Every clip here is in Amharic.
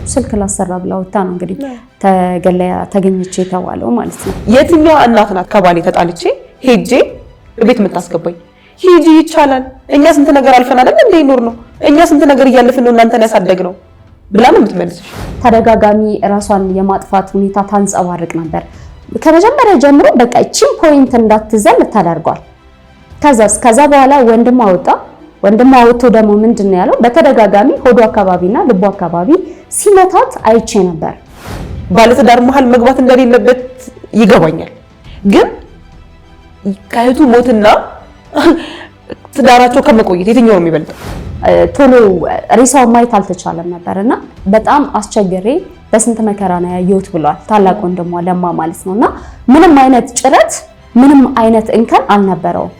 ስልክ ላሰራ ብላ ወጣ ነው እንግዲህ ተገለያ ተገኘች የተባለው ማለት ነው። የትኛዋ እናት ናት ከባሌ ተጣልቼ ሄጄ ቤት የምታስገባኝ? ሂጂ ይቻላል፣ እኛ ስንት ነገር አልፈን አይደል እንዴ ኖር ነው፣ እኛ ስንት ነገር እያለፍን ነው እናንተን ያሳደግነው ብላ ነው የምትመልስሽ። ተደጋጋሚ ራሷን የማጥፋት ሁኔታ ታንጸባርቅ ነበር። ከመጀመሪያ ጀምሮ በቃ እቺን ፖይንት እንዳትዘል ታደርጓል። ከዛ በኋላ ወንድሟ ወጣ። ወንድሟ ወጥቶ ደግሞ ምንድነው ያለው? በተደጋጋሚ ሆዶ አካባቢና ልቡ አካባቢ ሲመታት አይቼ ነበር። ባለትዳር መሀል መግባት እንደሌለበት ይገባኛል። ግን ከእህቱ ሞትና ትዳራቸው ከመቆየት የትኛው ነው የሚበልጠው? ቶሎ ሬሳው ማየት አልተቻለም ነበርና በጣም አስቸግሬ በስንት መከራ ነው ያየሁት ብሏል ታላቅ ወንድሟ ለማ ማለት ነውና ምንም አይነት ጭረት ምንም አይነት እንከን አልነበረውም።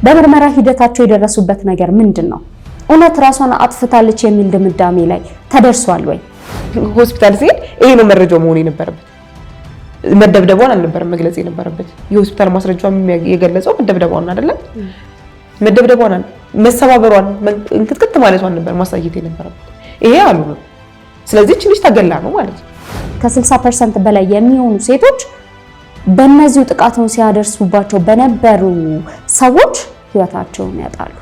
በምርመራ ሂደታቸው የደረሱበት ነገር ምንድነው? እውነት ራሷን አጥፍታለች የሚል ድምዳሜ ላይ ተደርሷል ወይ? ሆስፒታል ሲሄድ ይሄ ነው መረጃው መሆን የነበረበት። መደብደቧን አልነበረም መግለጽ የነበረበት። የሆስፒታል ማስረጃው የገለጸው መደብደቧን አይደለም፣ መደብደቧን መሰባበሯን እንክትክት ማለቷን ነበር ማሳየት የነበረበት። ይሄ አሉ ነው። ስለዚህ ትንሽ ተገላ ነው ማለት ነው። ከ60% በላይ የሚሆኑ ሴቶች በእነዚሁ ጥቃቱን ሲያደርሱባቸው በነበሩ ሰዎች ህይወታቸውን ያጣሉ።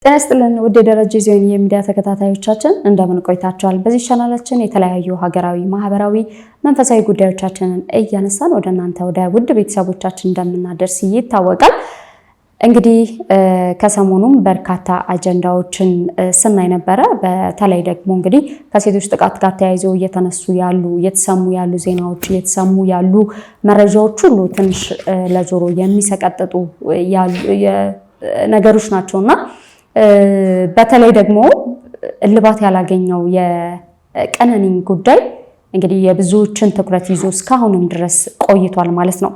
ጤና ይስጥልን ውድ የደረጀ ዜና የሚዲያ ተከታታዮቻችን እንደምን ቆይታችኋል? በዚህ ቻናላችን የተለያዩ ሀገራዊ፣ ማህበራዊ፣ መንፈሳዊ ጉዳዮቻችንን እያነሳን ወደ እናንተ ወደ ውድ ቤተሰቦቻችን እንደምናደርስ ይታወቃል። እንግዲህ ከሰሞኑም በርካታ አጀንዳዎችን ስናይ ነበረ። በተለይ ደግሞ እንግዲህ ከሴቶች ጥቃት ጋር ተያይዘው እየተነሱ ያሉ እየተሰሙ ያሉ ዜናዎች እየተሰሙ ያሉ መረጃዎች ሁሉ ትንሽ ለጆሮ የሚሰቀጥጡ ነገሮች ናቸውና በተለይ ደግሞ እልባት ያላገኘው የቀነኒ ጉዳይ እንግዲህ የብዙዎችን ትኩረት ይዞ እስካሁንም ድረስ ቆይቷል ማለት ነው።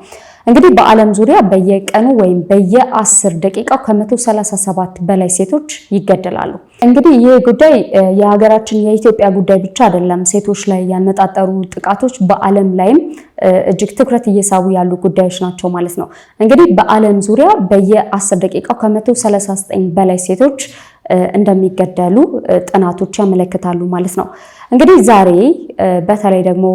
እንግዲህ በዓለም ዙሪያ በየቀኑ ወይም በየ10 ደቂቃው ከ137 በላይ ሴቶች ይገደላሉ። እንግዲህ ይህ ጉዳይ የሀገራችን የኢትዮጵያ ጉዳይ ብቻ አይደለም። ሴቶች ላይ ያነጣጠሩ ጥቃቶች በዓለም ላይም እጅግ ትኩረት እየሳቡ ያሉ ጉዳዮች ናቸው ማለት ነው። እንግዲህ በዓለም ዙሪያ በየ10 ደቂቃው ከ139 በላይ ሴቶች እንደሚገደሉ ጥናቶች ያመለክታሉ ማለት ነው። እንግዲህ ዛሬ በተለይ ደግሞ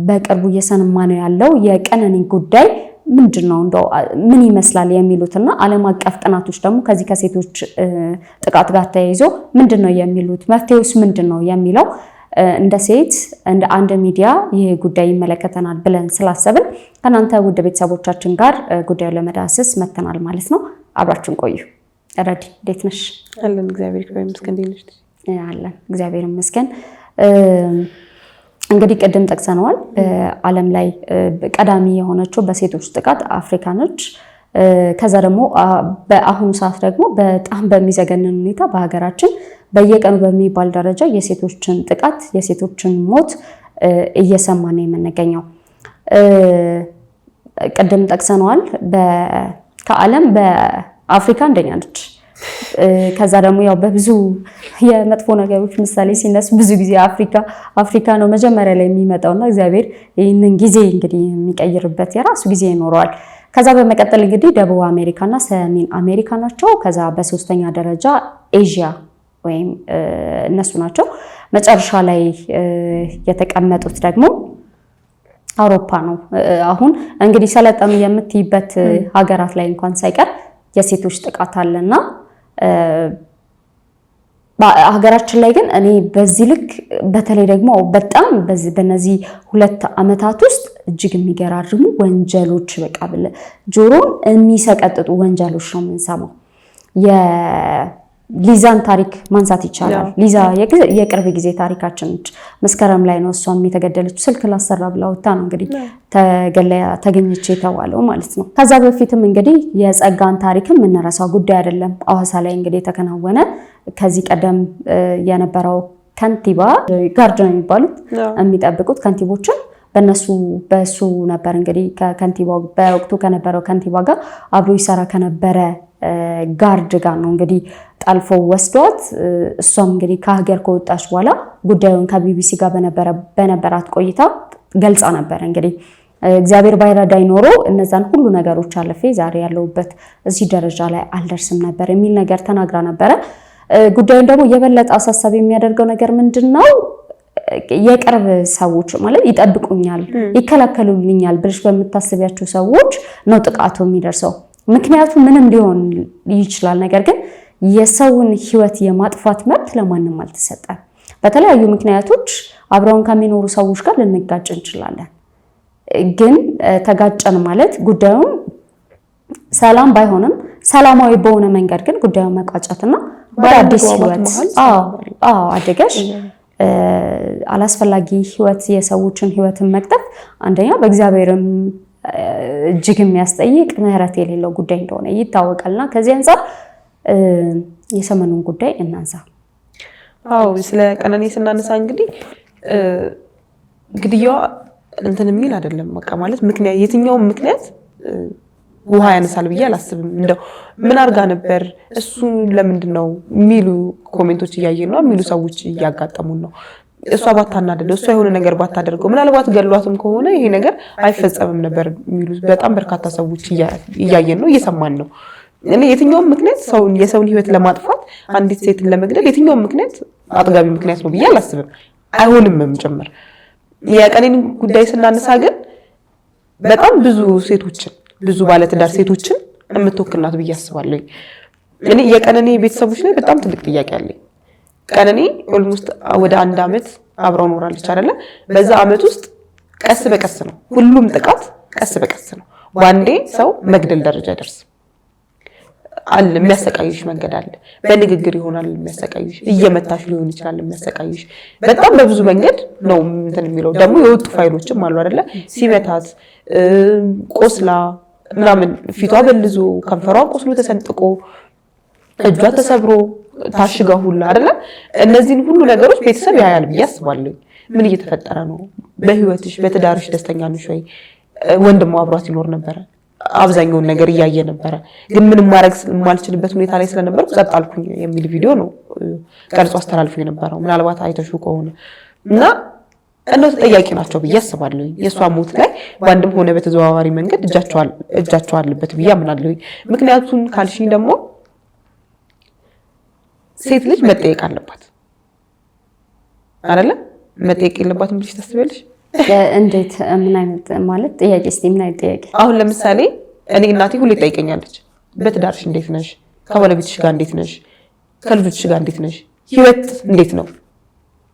በቅርቡ እየሰማነው ያለው የቀነኒ ጉዳይ ምንድነው እንደው ምን ይመስላል የሚሉትና ዓለም አቀፍ ጥናቶች ደግሞ ከዚህ ከሴቶች ጥቃት ጋር ተያይዞ ምንድነው የሚሉት መፍትሄውስ ምንድነው የሚለው እንደ ሴት እንደ አንድ ሚዲያ ይህ ጉዳይ ይመለከተናል ብለን ስላሰብን ከናንተ ውድ ቤተሰቦቻችን ጋር ጉዳዩን ለመዳሰስ መተናል ማለት ነው። አብራችሁን ቆዩ። ረዲ እንዴት ነሽ? አለን እግዚአብሔር ይመስገን። እንዴት ነሽ? አለን እግዚአብሔር ይመስገን። እንግዲህ ቅድም ጠቅሰናል። ዓለም ላይ ቀዳሚ የሆነችው በሴቶች ጥቃት አፍሪካ ነች። ከዛ ደግሞ በአሁኑ ሰዓት ደግሞ በጣም በሚዘገንን ሁኔታ በሀገራችን በየቀኑ በሚባል ደረጃ የሴቶችን ጥቃት የሴቶችን ሞት እየሰማን ነው የምንገኘው። ቅድም ጠቅሰናል። ከዓለም በአፍሪካ አንደኛ ነች። ከዛ ደግሞ ያው በብዙ የመጥፎ ነገሮች ምሳሌ ሲነሱ ብዙ ጊዜ አፍሪካ ነው መጀመሪያ ላይ የሚመጣውና እግዚአብሔር ይህንን ጊዜ እንግዲህ የሚቀይርበት የራሱ ጊዜ ይኖረዋል። ከዛ በመቀጠል እንግዲህ ደቡብ አሜሪካና ሰሜን አሜሪካ ናቸው። ከዛ በሶስተኛ ደረጃ ኤዥያ ወይም እነሱ ናቸው። መጨረሻ ላይ የተቀመጡት ደግሞ አውሮፓ ነው። አሁን እንግዲህ ሰለጠኑ የምትይበት ሀገራት ላይ እንኳን ሳይቀር የሴቶች ጥቃት አለና ሀገራችን ላይ ግን እኔ በዚህ ልክ በተለይ ደግሞ በጣም በነዚህ 2 ዓመታት ውስጥ እጅግ የሚገራርሙ ወንጀሎች በቃ ጆሮን የሚሰቀጥጡ ወንጀሎች ነው የምንሰማው። የሊዛን ታሪክ ማንሳት ይቻላል። ሊዛ የቅርብ ጊዜ ታሪካችን ነች። መስከረም ላይ ነው እሷም የተገደለችው። ስልክ ላሰራ ብላ ወጣ ነው እንግዲህ ተገለያ ተገኘች የተባለው ማለት ነው። ከዛ በፊትም እንግዲህ የጸጋን ታሪክም የምንረሳው ጉዳይ አይደለም። ሐዋሳ ላይ እንግዲህ የተከናወነ ከዚህ ቀደም የነበረው ከንቲባ ጋርድ ነው የሚባሉት የሚጠብቁት ከንቲቦችን በሱ ነበር እንግዲህ ከከንቲባው በወቅቱ ከነበረው ከንቲባ ጋር አብሮ ይሰራ ከነበረ ጋርድ ጋር ነው እንግዲህ ጠልፎ ወስዷት እሷም እንግዲህ ከሀገር ከወጣች በኋላ ጉዳዩን ከቢቢሲ ጋር በነበራት ቆይታ ገልጻ ነበር። እንግዲህ እግዚአብሔር ባይረዳኝ ኖሮ እነዛን ሁሉ ነገሮች አልፌ ዛሬ ያለሁበት እዚህ ደረጃ ላይ አልደርስም ነበር የሚል ነገር ተናግራ ነበረ። ጉዳዩን ደግሞ የበለጠ አሳሳቢ የሚያደርገው ነገር ምንድነው? የቅርብ ሰዎች ማለት ይጠብቁኛል፣ ይከላከሉልኛል ብለሽ በምታስቢያቸው ሰዎች ነው ጥቃቱ የሚደርሰው። ምክንያቱም ምንም ሊሆን ይችላል፣ ነገር ግን የሰውን ሕይወት የማጥፋት መብት ለማንም አልተሰጠም። በተለያዩ ምክንያቶች አብረውን ከሚኖሩ ሰዎች ጋር ልንጋጭ እንችላለን። ግን ተጋጨን ማለት ጉዳዩን ሰላም ባይሆንም ሰላማዊ በሆነ መንገድ ግን ጉዳዩን መቋጨትና ወደ አዲስ ሕይወት አድገሽ አላስፈላጊ ሕይወት የሰዎችን ሕይወትን መቅጠፍ አንደኛ በእግዚአብሔርም እጅግ የሚያስጠይቅ ምህረት የሌለው ጉዳይ እንደሆነ ይታወቃልና ከዚህ አንፃር የሰሞኑን ጉዳይ እናንሳ። ስለ ቀነኒ ስናነሳ እንግዲህ ግድያዋ እንትን የሚል አይደለም። በቃ ማለት ምክንያት የትኛውም ምክንያት ውሃ ያነሳል ብዬ አላስብም። እንደው ምን አርጋ ነበር እሱ ለምንድን ነው የሚሉ ኮሜንቶች እያየን ነው፣ የሚሉ ሰዎች እያጋጠሙን ነው። እሷ ባታናደደው እሷ የሆነ ነገር ባታደርገው ምናልባት ገሏትም ከሆነ ይሄ ነገር አይፈጸምም ነበር የሚሉ በጣም በርካታ ሰዎች እያየን ነው፣ እየሰማን ነው። እኔ የትኛውም ምክንያት የሰውን ሕይወት ለማጥፋት አንዲት ሴትን ለመግደል የትኛውም ምክንያት አጥጋቢ ምክንያት ነው ብዬ አላስብም፣ አይሆንምም ጭምር። የቀነኒን ጉዳይ ስናነሳ ግን በጣም ብዙ ባለትዳር ሴቶችን የምትወክል ናት ብዬ አስባለሁ። እኔ የቀነኒ ቤተሰቦች ላይ በጣም ትልቅ ጥያቄ አለኝ። ቀነኒ ኦልሞስት ወደ 1 ዓመት አብረው ኖራለች አይደለ? በዛ ዓመት ውስጥ ቀስ በቀስ ነው ሁሉም ጥቃት፣ ቀስ በቀስ ነው። በአንዴ ሰው መግደል ደረጃ አይደርስም። አለ የሚያሰቃይሽ መንገድ አለ። በንግግር ይሆናል የሚያሰቃይሽ፣ እየመታሽ ሊሆን ይችላል የሚያሰቃይሽ። በጣም በብዙ መንገድ ነው እንትን የሚለው። ደግሞ የወጡ ፋይሎችም አሉ አይደለ? ሲመታት ቆስላ ምናምን ፊቷ በልዞ ከንፈሯ ቆስሎ ተሰንጥቆ እጇ ተሰብሮ ታሽጋ ሁላ አይደለ? እነዚህን ሁሉ ነገሮች ቤተሰብ ያያል ብዬ አስባለሁ። ምን እየተፈጠረ ነው? በህይወትሽ በትዳርሽ ደስተኛ ነሽ ወይ? ወንድሟ አብሯት ይኖር ነበረ። አብዛኛውን ነገር እያየ ነበረ። ግን ምንም ማድረግ የማልችልበት ሁኔታ ላይ ስለነበርኩ ጸጥ አልኩኝ የሚል ቪዲዮ ነው ቀርጾ አስተላልፎ የነበረው። ምናልባት አይተሽው ከሆነ እና እነሱ ተጠያቂ ናቸው ብዬ አስባለሁ። የእሷ ሞት ላይ በአንድም ሆነ በተዘዋዋሪ መንገድ እጃቸው አለበት ብዬ አምናለሁ። ምክንያቱም ካልሽኝ ደግሞ ሴት ልጅ መጠየቅ አለባት አይደለ? መጠየቅ የለባትም ብለሽ ታስቢያለሽ? እንዴት? ምን አይነት ማለት ጥያቄ? እስቲ ምን አይነት ጥያቄ? አሁን ለምሳሌ እኔ እናቴ ሁሌ ጠይቀኛለች፣ በትዳርሽ እንዴት ነሽ? ከባለቤትሽ ጋር እንዴት ነሽ? ከልጆችሽ ጋር እንዴት ነሽ? ህይወት እንዴት ነው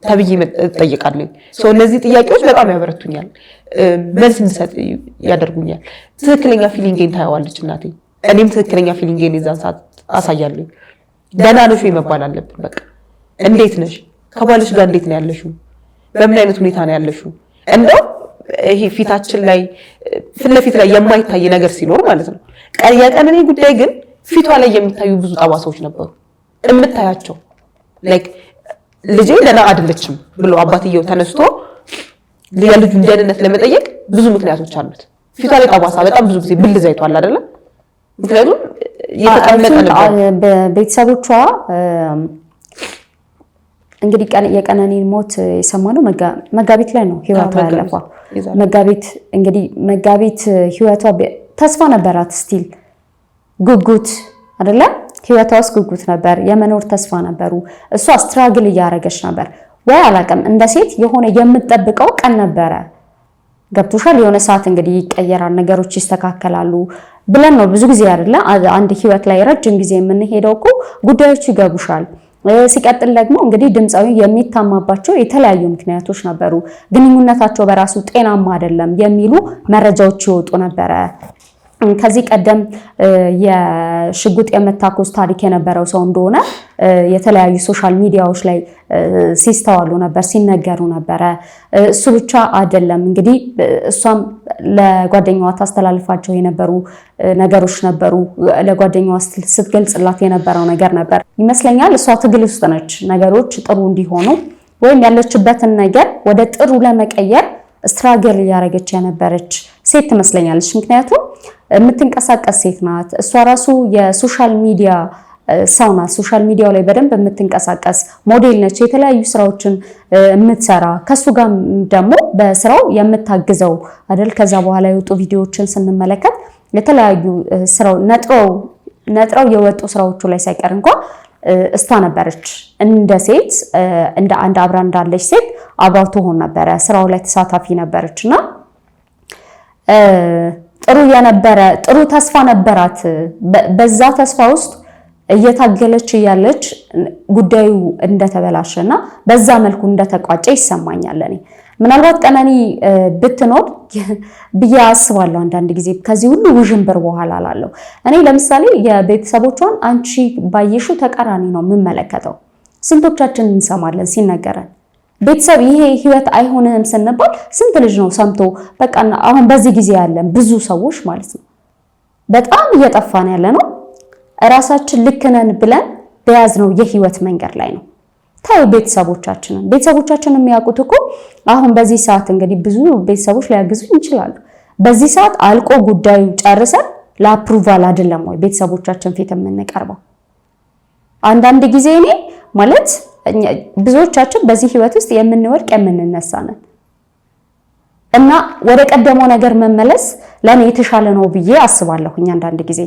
ተብዬ እጠይቃለሁ። እነዚህ ጥያቄዎች በጣም ያበረቱኛል፣ መልስ እንድሰጥ ያደርጉኛል። ትክክለኛ ፊሊንጌን ታየዋለች እናቴ፣ እኔም ትክክለኛ ፊሊንጌን የዛን ሰዓት አሳያለሁ። ደህና ነሽ ወይ መባል አለብን። በቃ እንዴት ነሽ? ከባልሽ ጋር እንዴት ነው ያለሽው? በምን አይነት ሁኔታ ነው ያለሽው? እንደው ይሄ ፊታችን ላይ ፊት ለፊት ላይ የማይታይ ነገር ሲኖር ማለት ነው። የቀነኒ ጉዳይ ግን ፊቷ ላይ የሚታዩ ብዙ ጠባሳዎች ነበሩ የምታያቸው። ላይክ ልጄ ደህና አይደለችም ብሎ አባትየው ተነስቶ የልጁን ደህንነት ለመጠየቅ ብዙ ምክንያቶች አሉት። ፊቷ ላይ ጠባሳ በጣም ብዙ ጊዜ ብልዝ አይቷል አይደለ? ምክንያቱም የተቀመጠ ነበር። ቤተሰቦቿ እንግዲህ የቀነኒን ሞት የሰማነው መጋቢት ላይ ነው ህይወቷ ያለፈው። መጋቢት ህይወቷ ተስፋ ነበራት፣ ስቲል ጉጉት አይደለ? ህይወቷ ውስጥ ጉጉት ነበር፣ የመኖር ተስፋ ነበሩ። እሷ ስትራግል እያደረገች ነበር ወይ አላውቅም። እንደ ሴት የሆነ የምትጠብቀው ቀን ነበረ። ገብቶሻል? የሆነ ሰዓት እንግዲህ ይቀየራል፣ ነገሮች ይስተካከላሉ ብለን ነው ብዙ ጊዜ አይደለ አንድ ህይወት ላይ ረጅም ጊዜ የምንሄደው እኮ ጉዳዮች ይገቡሻል። ሲቀጥል ደግሞ እንግዲህ ድምፃዊ የሚታማባቸው የተለያዩ ምክንያቶች ነበሩ። ግንኙነታቸው በራሱ ጤናማ አይደለም የሚሉ መረጃዎች ይወጡ ነበረ። ከዚህ ቀደም የሽጉጥ የመታኮስ ታሪክ የነበረው ሰው እንደሆነ የተለያዩ ሶሻል ሚዲያዎች ላይ ሲስተዋሉ ነበር፣ ሲነገሩ ነበረ። እሱ ብቻ አይደለም እንግዲህ እሷም ለጓደኛዋ ታስተላልፋቸው የነበሩ ነገሮች ነበሩ። ለጓደኛዋ ስትገልጽላት የነበረው ነገር ነበር ይመስለኛል። እሷ ትግል ውስጥ ነች፣ ነገሮች ጥሩ እንዲሆኑ ወይም ያለችበትን ነገር ወደ ጥሩ ለመቀየር ስትራግል እያደረገች የነበረች ሴት ትመስለኛለች። ምክንያቱም የምትንቀሳቀስ ሴት ናት። እሷ ራሱ የሶሻል ሚዲያ ሰው ናት። ሶሻል ሚዲያው ላይ በደንብ የምትንቀሳቀስ ሞዴል ነች። የተለያዩ ስራዎችን የምትሰራ ከሱ ጋር ደግሞ በስራው የምታግዘው አይደል። ከዛ በኋላ የወጡ ቪዲዮዎችን ስንመለከት የተለያዩ ስራው ነጥረው የወጡ ስራዎቹ ላይ ሳይቀር እንኳን እስቷ ነበረች እንደ ሴት እንደ አንድ አብራ እንዳለች ሴት አብራው ትሆን ነበረ። ስራው ላይ ተሳታፊ ነበረችና ጥሩ ተስፋ ነበራት። በዛ ተስፋ ውስጥ እየታገለች እያለች ጉዳዩ እንደተበላሸና በዛ መልኩ እንደተቋጨ ይሰማኛል። እኔ ምናልባት ቀነኒ ብትኖር ብዬ አስባለሁ አንዳንድ ጊዜ ከዚህ ሁሉ ውዥንብር በኋላ ላለው እኔ ለምሳሌ የቤተሰቦቿን አንቺ ባየሽው ተቃራኒ ነው የምመለከተው። ስንቶቻችን እንሰማለን ሲነገረን ቤተሰብ ይሄ ህይወት አይሆንህም ስንባል ስንት ልጅ ነው ሰምቶ በቃ አሁን በዚህ ጊዜ ያለን ብዙ ሰዎች ማለት ነው በጣም እየጠፋን ያለ ነው። ራሳችን ልክ ነን ብለን በያዝነው የህይወት መንገድ ላይ ነው። ታዩ ቤተሰቦቻችንን የሚያውቁት እኮ አሁን በዚህ ሰዓት እንግዲህ ብዙ ቤተሰቦች ሊያግዙ ይችላሉ። በዚህ ሰዓት አልቆ ጉዳዩ ጨርሰን ለአፕሩቫል አይደለም ወይ ቤተሰቦቻችን ፊት የምንቀርበው? አንዳንድ ጊዜ እኔ ማለት ብዙዎቻችን በዚህ ህይወት ውስጥ የምንወድቅ የምንነሳ ነን እና ወደ ቀደመው ነገር መመለስ ለኔ የተሻለ ነው ብዬ አስባለሁኝ አንዳንድ ጊዜ።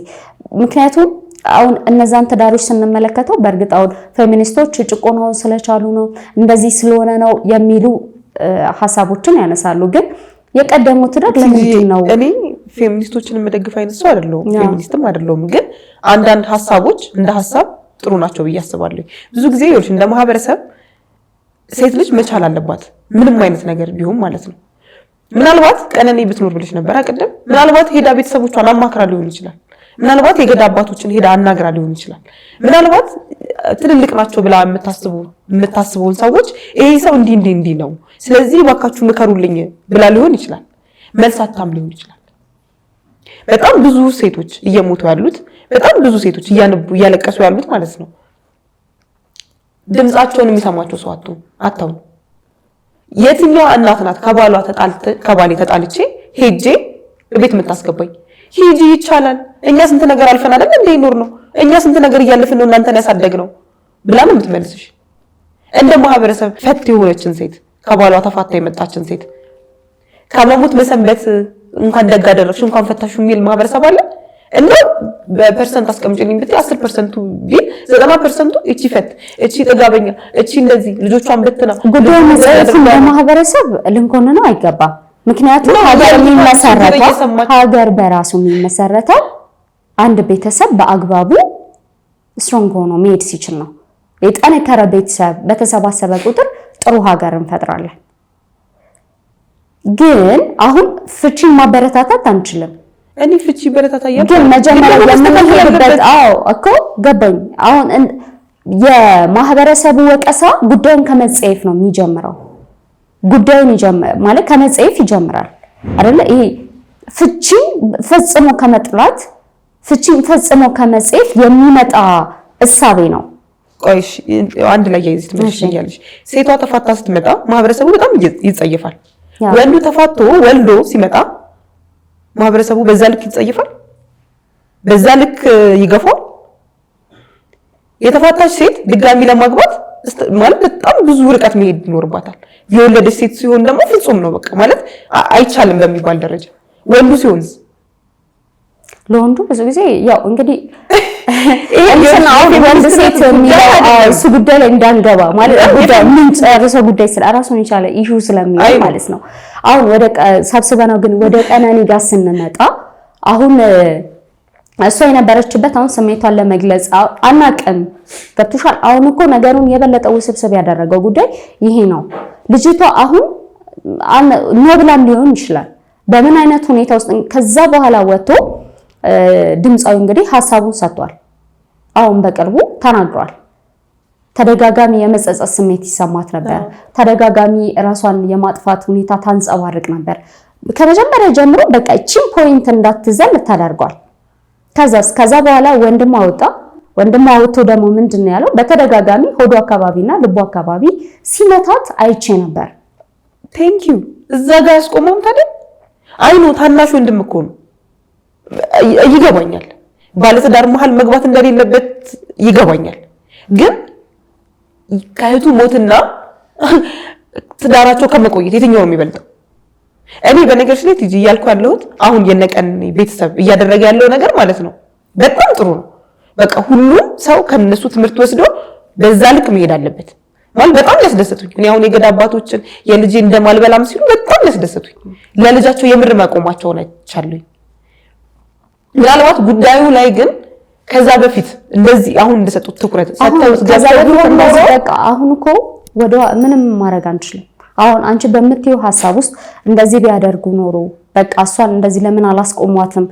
ምክንያቱም አሁን እነዛን ትዳሮች ስንመለከተው በእርግጥ አሁን ፌሚኒስቶች ጭቆናውን ስለቻሉ ነው እንደዚህ ስለሆነ ነው የሚሉ ሐሳቦችን ያነሳሉ። ግን የቀደመው ትዳር ለምንድን ነው? እኔ ፌሚኒስቶችን የምደግፍ አይነት ሰው አይደለሁም፣ ፌሚኒስትም አይደለሁም። ግን አንዳንድ ሐሳቦች እንደ ሐሳብ ጥሩ ናቸው ብዬ አስባለሁ። ብዙ ጊዜ ይኸውልሽ እንደ ማህበረሰብ ሴት ልጅ መቻል አለባት ምንም አይነት ነገር ቢሆን ማለት ነው። ምናልባት ቀነኒ ብትኖር ብለሽ ነበር ቅድም። ምናልባት ሄዳ ቤተሰቦቿን አማክራ ሊሆን ይችላል። ምናልባት የገዳ አባቶችን ሄዳ አናግራ ሊሆን ይችላል። ምናልባት ትልልቅ ናቸው ብላ የምታስበውን ሰዎች ይሄ ሰው እንዲህ ነው ስለዚህ እባካችሁ ምከሩልኝ ብላ ሊሆን ይችላል። መልሳታም ሊሆን ይችላል። በጣም ብዙ ሴቶች እየሞቱ ያሉት በጣም ብዙ ሴቶች እያለቀሱ ያሉት ማለት ነው ድምጻቸውን የሚሰማቸው ሰው አጣው። የትኛዋ እናት ናት ከባሌ ተጣልቼ ሄጄ ቤት የምታስገባኝ? ሂጂ ይቻላል፣ እኛ ስንት ነገር አልፈን አይደል እንዴ ይኖር ነው፣ እኛ ስንት ነገር እያለፍን ነው እናንተን ያሳደግነው ብላ ነው የምትመልስሽ። እንደ ማህበረሰብ ፈት የሆነችን ሴት ከባሏ ተፋታ የመጣችን ሴት ከመሞት መሰንበት እንኳን ደግ አደረግሽ እንኳን ፈታሽ የሚል ማህበረሰብ አለ። እና በፐርሰንት አስቀምጪልኝ ብትይ 10% ቢል 90% እቺ ፈት እቺ ጥጋበኛ እቺ እንደዚህ ልጆቿን በትና ጉዳዩ ማህበረሰብ ልንኮንነው አይገባም። ምክንያቱም ሀገር በራሱ የሚመሰረተው አንድ ቤተሰብ በአግባቡ ስትሮንግ ሆኖ መሄድ ሲችል ነው። የጠነከረ ቤተሰብ በተሰባሰበ ቁጥር ጥሩ ሀገር እንፈጥራለን። ግን አሁን ፍቺን ማበረታታት አንችልም። እኔ ፍቺ በረታታ ግን መጀመሪያ የምንሄድበት እኮ ገባኝ። አሁን የማህበረሰቡ ወቀሳ ጉዳዩን ከመጸየፍ ነው የሚጀምረው። ጉዳዩን ማለት ከመጸየፍ ይጀምራል አይደለ? ይሄ ፍቺ ፈጽሞ ከመጥላት ፍቺ ፈጽሞ ከመጸየፍ የሚመጣ እሳቤ ነው። ቆይሽ አንድ ላይ ያይዝት ትመሽኛለሽ። ሴቷ ተፋታ ስትመጣ ማህበረሰቡ በጣም ይጸየፋል። ወንዱ ተፋቶ ወልዶ ሲመጣ ማህበረሰቡ በዛ ልክ ይጸየፋል፣ በዛ ልክ ይገፋል። የተፋታች ሴት ድጋሚ ለማግባት ማለት በጣም ብዙ ርቀት መሄድ ይኖርባታል። የወለደች ሴት ሲሆን ደግሞ ፍጹም ነው በቃ ማለት አይቻልም በሚባል ደረጃ። ወንዱ ሲሆንስ ለወንዱ ብዙ ጊዜ ያው እንግዲህ ወንድ ሴት እሱ ጉዳይ ላይ እንዳንገባ ማለት ጉዳይ ምን ጨርሰው ጉዳይ ስለ ራሱን የቻለ ኢሹ ስለሚሆን ማለት ነው። አሁን ወደ ሰብስበናው ግን ወደ ቀነኒ ጋር ስንመጣ አሁን እሷ የነበረችበት አሁን ስሜቷን ለመግለጽ አናቅም። ገብቶሻል? አሁን እኮ ነገሩን የበለጠ ውስብስብ ያደረገው ጉዳይ ይሄ ነው። ልጅቷ አሁን ኖብላም ሊሆን ይችላል በምን አይነት ሁኔታ ውስጥ ከዛ በኋላ ወጥቶ ድምጻው እንግዲህ ሐሳቡን ሰጥቷል። አሁን በቅርቡ ተናግሯል። ተደጋጋሚ የመጸጸት ስሜት ይሰማት ነበር። ተደጋጋሚ ራሷን የማጥፋት ሁኔታ ታንጸባርቅ ነበር። ከመጀመሪያ ጀምሮ በቃ እቺን ፖይንት እንዳትዘል ተደርጓል። ከዛ በኋላ ወንድሟ አወጣ ደግሞ ምንድነው ያለው? በተደጋጋሚ ሆዶ አካባቢና ልቡ አካባቢ ሲመታት አይቼ ነበር። ቴንክ ዩ እዛ ጋር ያስቆመው ታዲያ አይኑ ታናሽ ወንድም እኮ ነው። ይገባኛል ባለትዳር መሀል መግባት እንደሌለበት ይገባኛል። ግን ከእህቱ ሞትና ትዳራቸው ከመቆየት የትኛው ነው የሚበልጠው? እኔ በነገርሽ ላይ ትጂ እያልኩ ያለሁት አሁን የነቀን ቤተሰብ እያደረገ ያለው ነገር ማለት ነው በጣም ጥሩ ነው። በቃ ሁሉም ሰው ከነሱ ትምህርት ወስዶ በዛ ልክ መሄድ አለበት ማለት በጣም ያስደሰቱኝ። እኔ አሁን የገዳ አባቶችን የልጄ እንደማልበላም ሲሉ በጣም ያስደሰቱኝ። ለልጃቸው የምር ማቆማቸው ነቻለኝ። ምናልባት ጉዳዩ ላይ ግን ከዛ በፊት እንደዚህ አሁን እንደሰጡት ትኩረት ሰጥተው በቃ አሁን እኮ ወደ ምንም ማድረግ አንችልም። አሁን አንቺ በምትይው ሐሳብ ውስጥ እንደዚህ ቢያደርጉ ኖሮ በቃ እሷን እንደዚህ ለምን አላስቆሟትም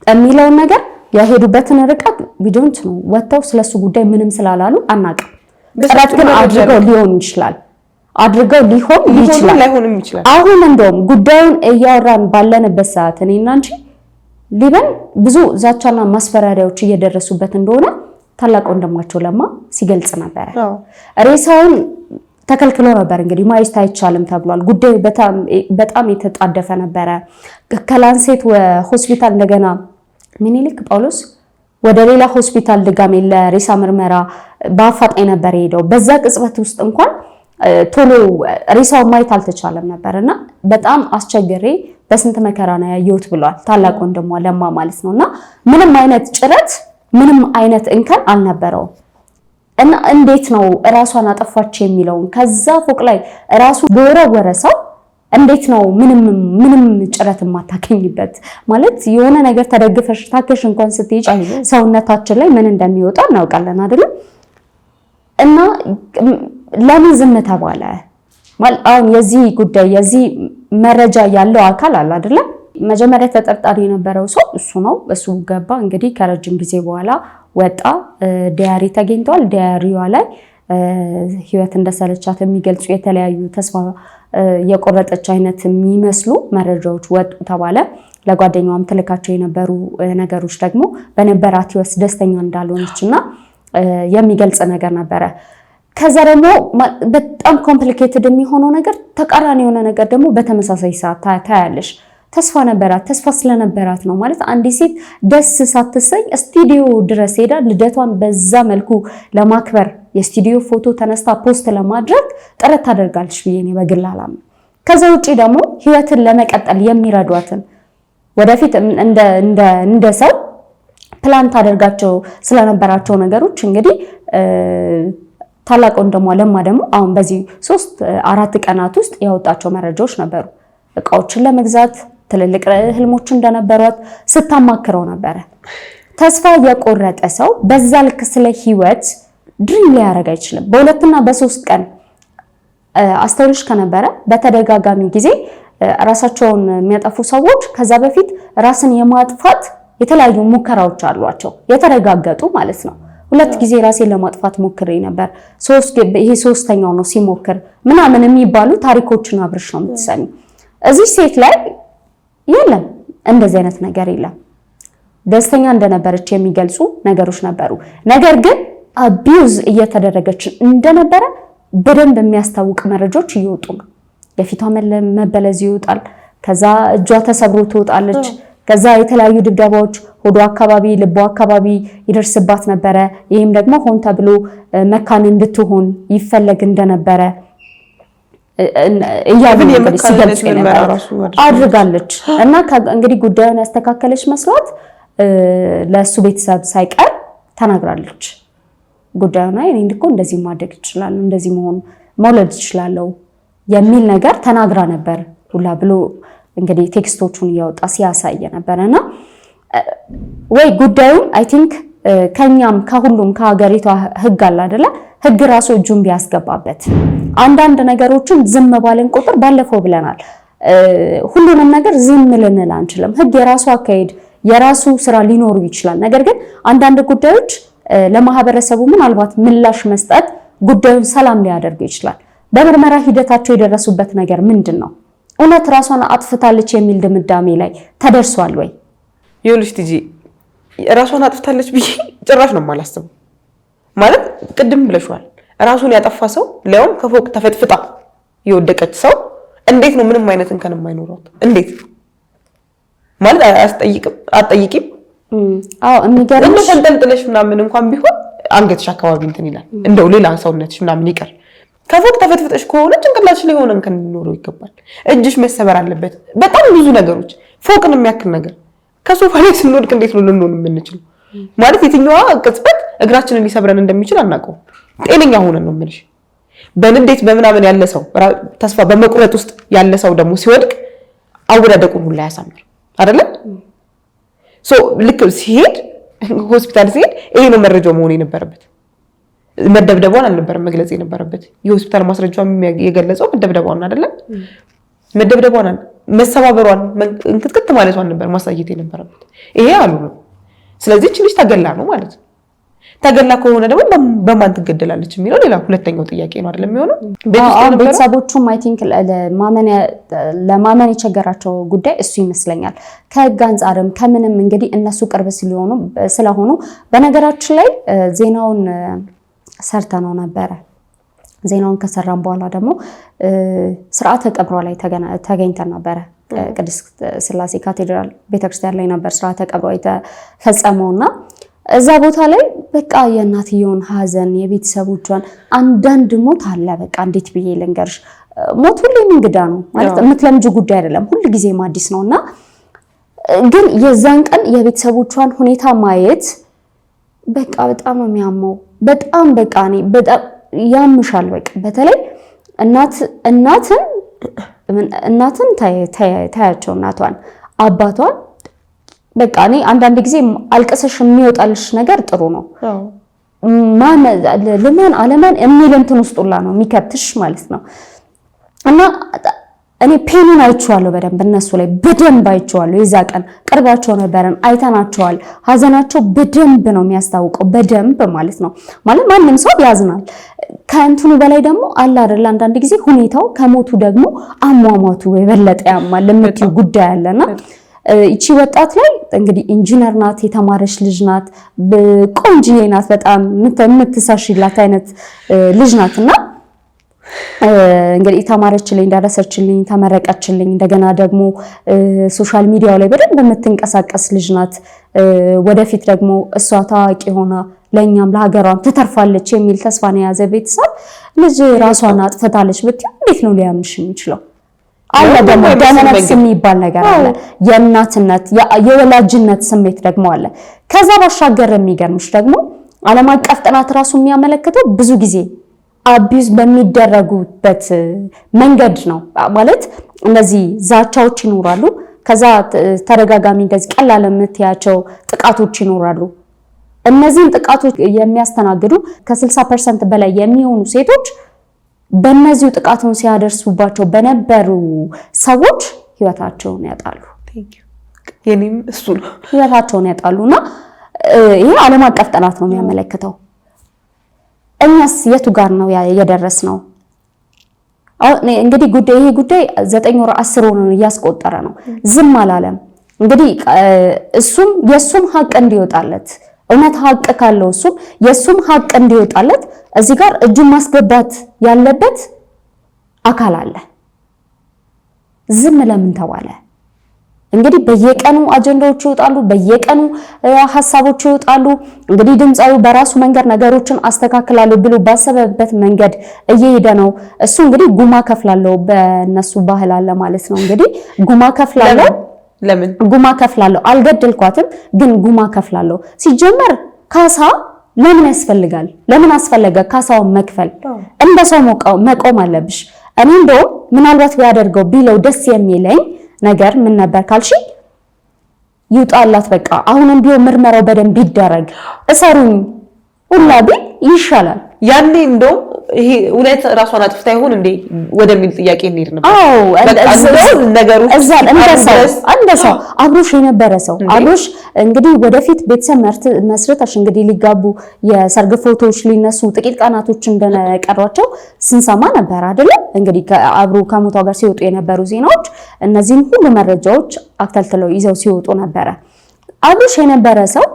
የሚለውን ነገር ያሄዱበትን ርቀት ቢዶንት ነው ወጥተው ስለሱ ጉዳይ ምንም ስላላሉ አናውቅም። ጥረት ግን አድርገው ሊሆን ይችላል አድርገው ሊሆን ይችላል ላይሆንም ይችላል። አሁን እንደውም ጉዳዩን እያወራን ባለንበት ሰዓት እኔና አንቺ ሊበን ብዙ ዛቻና ማስፈራሪያዎች እየደረሱበት እንደሆነ ታላቅ ወንድማቸው ለማ ሲገልጽ ነበር። ሬሳውን ተከልክሎ ነበር እንግዲህ ማየት አይቻልም ተብሏል። ጉዳዩ በጣም የተጣደፈ ነበረ። ከላንሴት ሆስፒታል እንደገና ሚኒሊክ ጳውሎስ ወደ ሌላ ሆስፒታል ድጋሜ ለሬሳ ምርመራ በአፋጣኝ ነበር ሄደው። በዛ ቅጽበት ውስጥ እንኳን ቶሎ ሬሳውን ማየት አልተቻለም ነበርና በጣም አስቸግሬ በስንት መከራ ነው ያየሁት ብሏል ታላቅ ወንድሟ ለማ ማለት ነውና ምንም አይነት ጭረት ምንም አይነት እንከን አልነበረውም። እና እንዴት ነው ራሷን አጠፋች የሚለውን ከዛ ፎቅ ላይ ራሱ በወረወረ ሰው እንዴት ነው ምንም ጭረት የማታገኝበት ማለት የሆነ ነገር ተደግፈሽ ታከሽ እንኳን ስትሄጂ ሰውነታችን ላይ ምን እንደሚወጣ እናውቃለን አይደል? እና ለምን ዝም ተባለ ማለት አሁን የዚህ ጉዳይ የዚህ መረጃ ያለው አካል አለ አይደል? መጀመሪያ ተጠርጣሪ የነበረው ሰው እሱ ነው። እሱ ገባ እንግዲህ ከረጅም ጊዜ በኋላ ወጣ። ዲያሪ ተገኝቷል። ዲያሪዋ ላይ ህይወት እንደሰለቻት የሚገልጹ የተለያዩ ተስፋ የቆረጠች አይነት የሚመስሉ መረጃዎች ወጡ ተባለ። ለጓደኛዋም ትልካቸው የነበሩ ነገሮች ደግሞ በነበራት ህይወት ደስተኛ እንዳልሆነችና የሚገልጽ ነገር ነበረ። ከዛ ደግሞ በጣም ኮምፕሊኬትድ የሚሆነው ነገር ተቃራኒ የሆነ ነገር ደግሞ በተመሳሳይ ሰዓት ታያለሽ። ተስፋ ነበራት። ተስፋ ስለነበራት ነው ማለት አንዲት ሴት ደስ ሳትሰኝ ስቱዲዮ ድረስ ሄዳ ልደቷን በዛ መልኩ ለማክበር የስቱዲዮ ፎቶ ተነስታ ፖስት ለማድረግ ጥረት ታደርጋለች ብዬ ነው በግል አላምንም። ከዛ ውጪ ደግሞ ህይወትን ለመቀጠል የሚረዷትን ወደፊት እንደ ሰው ፕላን ታደርጋቸው ስለነበራቸው ነገሮች እንግዲህ ታላቅ ወንድሟ ለማ ደግሞ አሁን በዚህ 3-4 ቀናት ውስጥ ያወጣቸው መረጃዎች ነበሩ። እቃዎችን ለመግዛት ትልልቅ ህልሞች እንደነበሯት ስታማክረው ነበረ። ተስፋ የቆረጠ ሰው በዛ ልክ ስለ ህይወት ድሪም ሊያደርግ አይችልም። በ2 እና በ3 ቀን አስተውልሽ ከነበረ በተደጋጋሚ ጊዜ ራሳቸውን የሚያጠፉ ሰዎች ከዛ በፊት ራስን የማጥፋት የተለያዩ ሙከራዎች አሏቸው የተረጋገጡ ማለት ነው። 2 ጊዜ ራሴን ለማጥፋት ሞክሬ ነበር፣ ይሄ 3ኛው ነው ሲሞክር ምናምን የሚባሉ ታሪኮችን አብርሽ ነው የምትሰሚ። እዚህ ሴት ላይ የለም እንደዚህ አይነት ነገር የለም። ደስተኛ እንደነበረች የሚገልጹ ነገሮች ነበሩ። ነገር ግን አቢዩዝ እየተደረገች እንደነበረ በደንብ የሚያስታውቅ መረጃዎች እየወጡ ነው። የፊቷ መበለዝ ይወጣል። ከዛ እጇ ተሰብሮ ትወጣለች። ከዛ የተለያዩ ድብደባዎች ሆዶ አካባቢ፣ ልቧ አካባቢ ይደርስባት ነበረ። ይህም ደግሞ ሆን ተብሎ መካን እንድትሆን ይፈለግ እንደነበረ እያልን እንግዲህ ሲገልጽ አድርጋለች። እና እንግዲህ ጉዳዩን ያስተካከለች መስሏት ለሱ ቤተሰብ ሳይቀር ተናግራለች። ጉዳዩን እኔ እኮ እንደዚህ ማደግ ይችላል፣ እንደዚህ መውለድ ይችላል የሚል ነገር ተናግራ ነበር ሁላ ብሎ እንግዲህ ቴክስቶቹን እያወጣ ሲያሳየ ነበርና ወይ ጉዳዩን አይ ቲንክ ከኛም ከሁሉም ከሀገሪቷ ህግ አለ አይደለ? ህግ ራሱ እጁን ቢያስገባበት አንዳንድ ነገሮችን ዝም ባለን ቁጥር ባለፈው ብለናል። ሁሉንም ነገር ዝም ልንል አንችልም። ህግ የራሱ አካሄድ የራሱ ስራ ሊኖሩ ይችላል። ነገር ግን አንዳንድ ጉዳዮች ለማህበረሰቡ ምናልባት ምላሽ መስጠት ጉዳዩን ሰላም ሊያደርግ ይችላል። በምርመራ ሂደታቸው የደረሱበት ነገር ምንድን ነው? እውነት ራሷን አጥፍታለች የሚል ድምዳሜ ላይ ተደርሷል ወይ? ይኸውልሽ ትጂ ራሷን አጥፍታለች ብዬ ጭራሽ ነው የማላስበው። ማለት ቅድም ብለሽዋል፣ ራሱን ያጠፋ ሰው ሊያውም ከፎቅ ተፈጥፍጣ የወደቀች ሰው እንዴት ነው ምንም አይነት እንከን የማይኖራት? እንዴት ማለት አትጠይቂም? አዎ የሚገርምሽ እንደው ተንጠልጥለሽ ምናምን እንኳን ቢሆን አንገትሽ አካባቢ እንትን ይላል። እንደው ሌላ ሰውነትሽ ምናምን ይቀር ከፎቅ ተፈትፍተሽ ከሆነ ጭንቅላትሽ ላይ ሆነ እንከን ሊኖረው ይገባል። እጅሽ መሰበር አለበት። በጣም ብዙ ነገሮች ፎቅን የሚያክል ነገር ከሶፋ ላይ ስንወድቅ እንዴት ነው ልንሆን የምንችለው? ማለት የትኛዋ ቅጽበት እግራችንን ሊሰብረን እንደሚችል አናውቀውም። ጤነኛ ሆነን ነው የምልሽ። በንዴት በምናምን ያለ ሰው ተስፋ በመቁረጥ ውስጥ ያለ ሰው ደግሞ ሲወድቅ አወዳደቁን ሁሉ ያሳምር አይደለ? ልክ ሲሄድ ሆስፒታል ሲሄድ ይሄ ነው መረጃው መሆን የነበረበት። መደብደቧን አልነበረም መግለጽ የነበረበት። የሆስፒታል ማስረጃው የገለጸው መደብደቧን አይደለም? መደብደቧን መሰባበሯን እንክትክት ማለቷን ነበር ማሳየት የነበረበት። ይሄ አሉ ነው። ስለዚህ እቺ ልጅ ተገላ ነው ማለት ነው። ተገላ ከሆነ ደግሞ በማን ትገደላለች የሚለው ሌላ ሁለተኛው ጥያቄ ነው አይደለም የሚሆነው። ቤተሰቦቹም አይ ቲንክ ለማመን የቸገራቸው ጉዳይ እሱ ይመስለኛል። ከህግ አንጻርም ከምንም እንግዲህ እነሱ ቅርብ ስለሆኑ በነገራችን ላይ ዜናውን ሰርተነው ነበረ። ዜናውን ከሰራን በኋላ ደግሞ ስርዓተ ቀብሯ ላይ ተገኝተን ነበረ። ቅድስት ስላሴ ካቴድራል ቤተክርስቲያን ላይ ነበር ስርዓተ ቀብሯ የተፈጸመውና እዛ ቦታ ላይ በቃ የእናትየውን ሀዘን የቤተሰቦቿን አንዳንድ ሞት አለ። በቃ እንዴት ብዬ ልንገርሽ፣ ሞት ሁሌም እንግዳ ነው ማለት የምትለምጂ ጉዳይ አይደለም፣ ሁሉ ጊዜም አዲስ ነውና ግን የዛን ቀን የቤተሰቦቿን ሁኔታ ማየት በቃ በጣም ነው የሚያመው። በጣም በቃ እኔ በጣም ያምሻል። በቃ በተለይ እናትን ታያቸው እናቷን አባቷን በቃ እኔ አንዳንድ ጊዜ አልቀሰሽ የሚወጣልሽ ነገር ጥሩ ነው። ልመን አለመን የሚል እንትን ውስጡላ ነው የሚከትሽ ማለት ነው። እና እኔ ፔኑን አይቼዋለሁ በደንብ እነሱ ላይ በደንብ አይቼዋለሁ። የዛ ቀን ቅርባቸው ነበረን፣ አይተናቸዋል። ሀዘናቸው በደንብ ነው የሚያስታውቀው፣ በደንብ ማለት ነው። ማለት ማንም ሰው ያዝናል። ከእንትኑ በላይ ደግሞ አለ አይደል አንዳንድ ጊዜ ሁኔታው ከሞቱ ደግሞ አሟሟቱ የበለጠ ያማል የምትይው ጉዳይ አለና እቺ ወጣት ላይ እንግዲህ ኢንጂነር ናት፣ የተማረች ልጅ ናት፣ ቆንጆዬ ናት፣ በጣም የምትሳሽላት አይነት ልጅ ናትና እንግዲህ ተማረችልኝ፣ ደረሰችልኝ፣ ተመረቀችልኝ። እንደገና ደግሞ ሶሻል ሚዲያው ላይ በደንብ የምትንቀሳቀስ ልጅ ናት። ወደፊት ደግሞ እሷ ታዋቂ ሆና ለኛም ለሀገሯም ትተርፋለች የሚል ተስፋን የያዘ ቤተሰብ ልጅ ራሷን አጥፍታለች ብትይ እንዴት ነው ሊያምሽ የሚችለው? አለ ደግሞ ደመነፍስ የሚባል ነገር አለ። የእናትነት የወላጅነት ስሜት ደግሞ አለ። ከዛ ባሻገር የሚገርምሽ ደግሞ ዓለም አቀፍ ጥናት ራሱ የሚያመለክተው ብዙ ጊዜ አቢዩዝ በሚደረጉበት መንገድ ነው። ማለት እነዚህ ዛቻዎች ይኖራሉ። ከዛ ተደጋጋሚ እንደዚህ ቀላል የምትያቸው ጥቃቶች ይኖራሉ። እነዚህን ጥቃቶች የሚያስተናግዱ ከ60% በላይ የሚሆኑ ሴቶች በእነዚሁ ጥቃቱን ሲያደርሱባቸው በነበሩ ሰዎች ህይወታቸውን ያጣሉ። የኔም እሱ ነው ህይወታቸውን ያጣሉና ይሄ ዓለም አቀፍ ጥናት ነው የሚያመለክተው። እኛስ የቱ ጋር ነው የደረስነው? እንግዲህ ይሄ ጉዳይ 9 ወር 10 ወር እያስቆጠረ ነው። ዝም አላለም። እንግዲህ የሱም ሀቅ እንዲወጣለት እውነት ሀቅ ካለው የሱም ሀቅ እንዲወጣለት እዚህ ጋር እጁን ማስገባት ያለበት አካል አለ። ዝም ለምን ተባለ? እንግዲህ በየቀኑ አጀንዳዎች ይወጣሉ፣ በየቀኑ ሐሳቦች ይወጣሉ። እንግዲህ ድምጻዩ በራሱ መንገድ ነገሮችን አስተካክላለሁ ብሎ ባሰበበት መንገድ እየሄደ ነው። እሱ እንግዲህ ጉማ ከፍላለሁ በእነሱ ባህል አለ ማለት ነው። እንግዲህ ጉማ ከፍላለሁ ለምን ጉማ ከፍላለሁ? አልገደልኳትም፣ ግን ጉማ ከፍላለሁ። ሲጀመር ካሳ ለምን ያስፈልጋል? ለምን አስፈለገ ካሳውን መክፈል? እንደ ሰው መቆም አለብሽ። እኔ እንደውም ምናልባት ቢያደርገው ቢለው ደስ የሚለኝ ነገር ምን ነበር ካልሽ፣ ይውጣላት በቃ አሁንም ቢሆን ምርመራው በደንብ ይደረግ፣ እሰሩኝ ሁላ ቢል ይሻላል። ያኔ እንደው ይሄ እውነት ራሷን አጥፍታ ይሆን እንዴ ወደሚል ጥያቄ እንሄድ ነበር። አዎ ነገሩ እንደሰው አብሮሽ የነበረ ሰው አብሮሽ እንግዲህ ወደፊት ቤተሰብ መስርተሽ እንግዲህ ሊጋቡ የሰርግ ፎቶዎች ሊነሱ ጥቂት ቀናቶች እንደቀሯቸው ስንሰማ ነበር አይደል? እንግዲህ አብሮ ከሞቷ ጋር ሲወጡ የነበሩ ዜናዎች እነዚህን ሁሉ መረጃዎች አክተልትለው ይዘው ሲወጡ ነበረ። አብሮሽ የነበረ ሰው